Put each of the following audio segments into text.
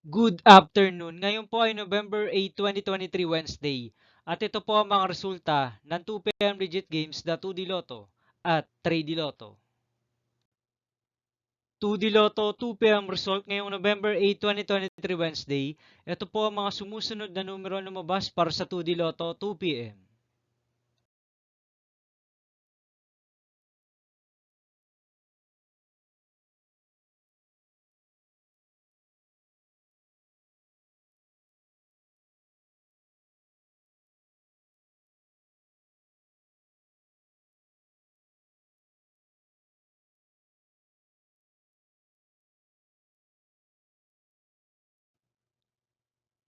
Good afternoon. Ngayon po ay November 8, 2023, Wednesday. At ito po ang mga resulta ng 2 p.m. legit games na 2D Lotto at 3D Lotto. 2D Lotto 2 p.m. result ngayong November 8, 2023, Wednesday. Ito po ang mga sumusunod na numero na lumabas para sa 2D Lotto 2 p.m.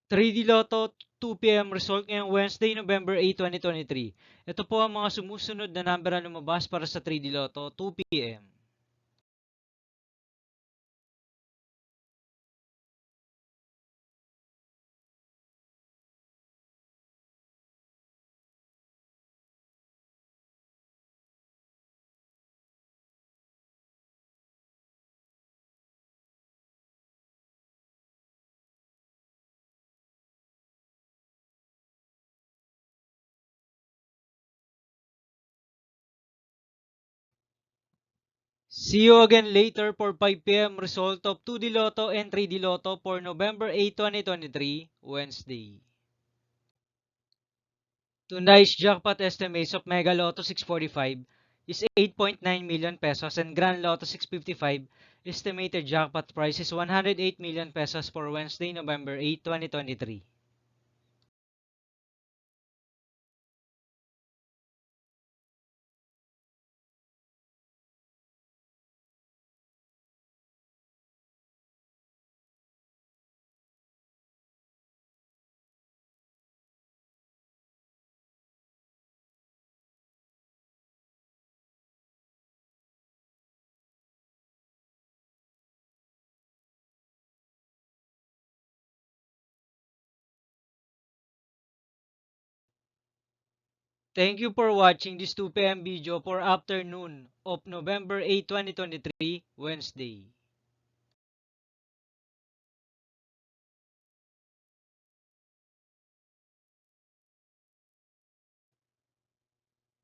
3D Lotto 2 p.m. result ngayong Wednesday, November 8, 2023. Ito po ang mga sumusunod na number na lumabas para sa 3D Lotto 2 p.m. 'See you again later for 5 p.m. result of 2D Lotto and 3D Lotto for November 8, 2023, Wednesday. Tonight's jackpot estimates of Mega Lotto 645 is 8.9 million pesos and Grand Lotto 655 estimated jackpot price is 108 million pesos for Wednesday, November 8, 2023. Thank you for watching this 2 p.m. video for afternoon of November 8, 2023, Wednesday.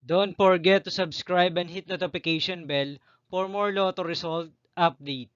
Don't forget to subscribe and hit notification bell for more Lotto result update.